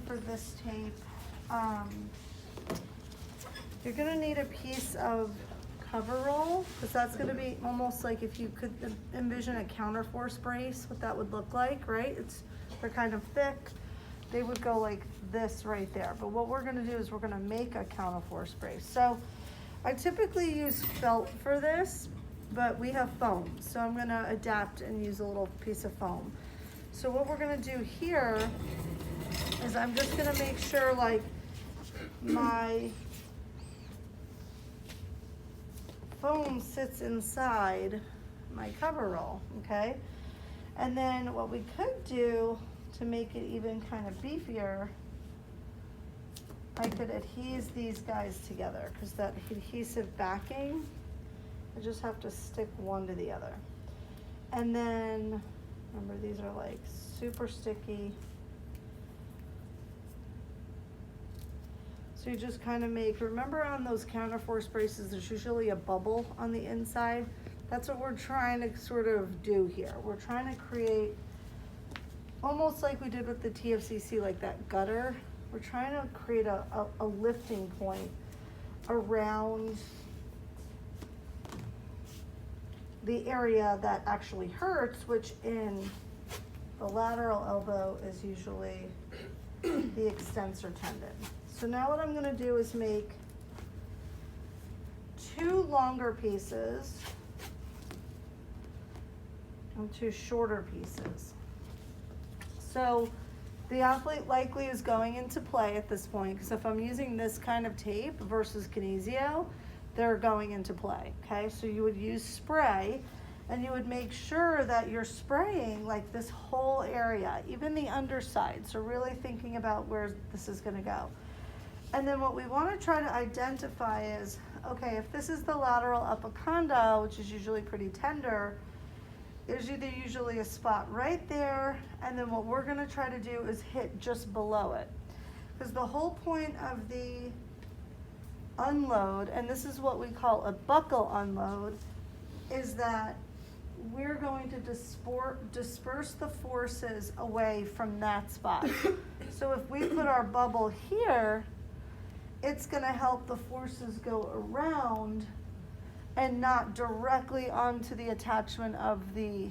for this tape, you're gonna need a piece of cover roll, because that's gonna be almost like if you could envision a counterforce brace, what that would look like, right? They're kind of thick. They would go like this right there. But what we're gonna do is we're gonna make a counterforce brace. So I typically use felt for this, but we have foam. So I'm gonna adapt and use a little piece of foam. So what we're gonna do here is I'm just gonna make sure like my foam sits inside my cover roll, okay? And then what we could do to make it even kind of beefier, I could adhese these guys together, because that adhesive backing, I just have to stick one to the other. And then, remember these are like super sticky. So you just kind of make, remember on those counterforce braces, there's usually a bubble on the inside. That's what we're trying to sort of do here. We're trying to create, almost like we did with the TFCC, like that gutter. We're trying to create a lifting point around the area that actually hurts, which in the lateral elbow is usually the extensor tendon. So now what I'm gonna do is make 2 longer pieces and 2 shorter pieces. So the athlete likely is going into play at this point, because if I'm using this kind of tape versus Kinesio, they're going into play, okay? So you would use spray, and you would make sure that you're spraying like this whole area, even the underside. So really thinking about where this is gonna go. And then what we wanna try to identify is, okay, if this is the lateral epicondyle, which is usually pretty tender, there's either usually a spot right there, and then what we're gonna try to do is hit just below it. Because the whole point of the unload, and this is what we call a buckle unload, is that we're going to disperse the forces away from that spot. So if we put our bubble here, it's gonna help the forces go around and not directly onto the attachment of the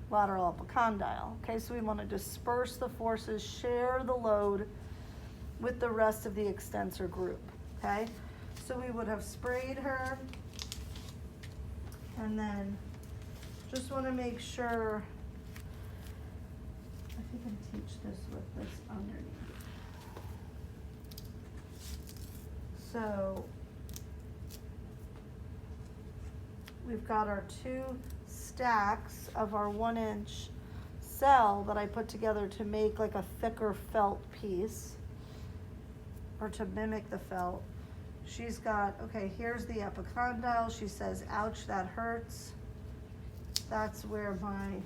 lateral epicondyle. Okay, so we want to disperse the forces, share the load with the rest of the extensor group. Okay, so we would have sprayed her, and then just want to make sure, I think I can teach this with this underneath. So we've got our 2 stacks of our 1-inch cell that I put together to make like a thicker felt piece, or to mimic the felt. She's got, okay, here's the epicondyle. She says, ouch, that hurts. That's where my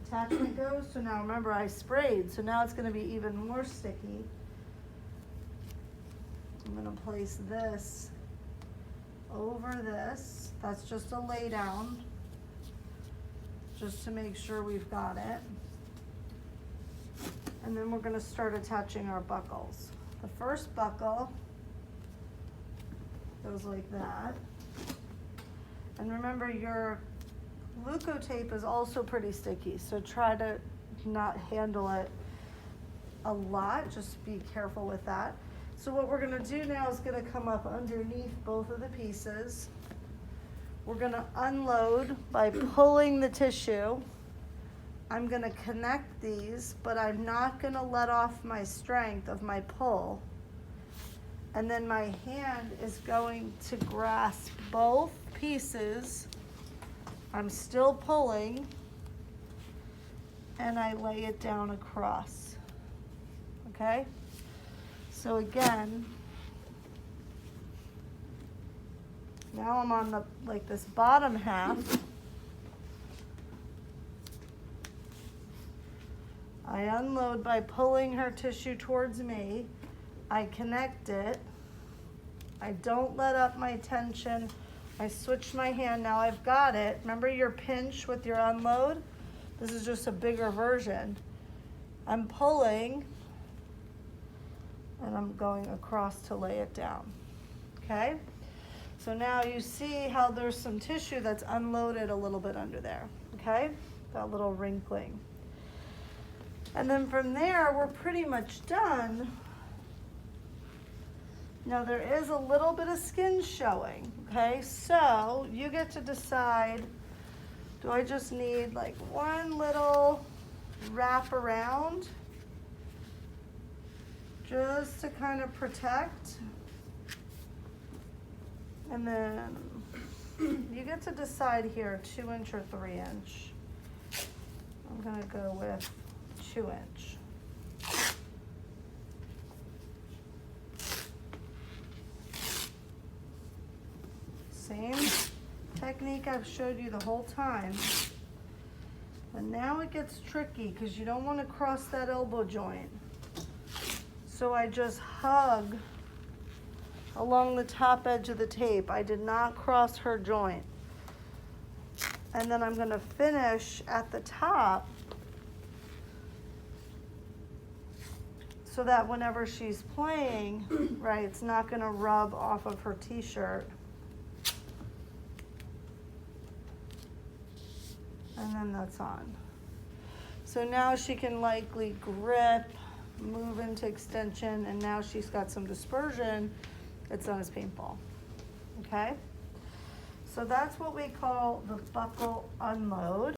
attachment goes. So now remember, I sprayed, so now it's gonna be even more sticky. I'm gonna place this over this. That's just a lay down, just to make sure we've got it. And then we're gonna start attaching our buckles. The first buckle goes like that. And remember, your Leukotape is also pretty sticky, so try to not handle it a lot, just be careful with that. So what we're gonna do now is gonna come up underneath both of the pieces. We're gonna unload by pulling the tissue. I'm gonna connect these, but I'm not gonna let off my strength of my pull. And then my hand is going to grasp both pieces. I'm still pulling, and I lay it down across, okay? So again, now I'm on the, like this bottom half. I unload by pulling her tissue towards me. I connect it. I don't let up my tension. I switch my hand. Now I've got it. Remember your pinch with your unload? This is just a bigger version. I'm pulling. and I'm going across to lay it down, okay? So now you see how there's some tissue that's unloaded a little bit under there, okay? That little wrinkling. And then from there, we're pretty much done. Now there is a little bit of skin showing, okay? So you get to decide, do I just need like one little wrap around just to kind of protect? And then you get to decide here, 2 inch or 3 inch. I'm gonna go with 2 inch. Same technique I've showed you the whole time. And now it gets tricky because you don't want to cross that elbow joint. So I just hug along the top edge of the tape. I did not cross her joint. And then I'm going to finish at the top so that whenever she's playing, right, it's not going to rub off of her t-shirt. And then that's on. So now she can likely grip, move into extension, and now she's got some dispersion. It's done as paintball, okay? So that's what we call the buckle unload.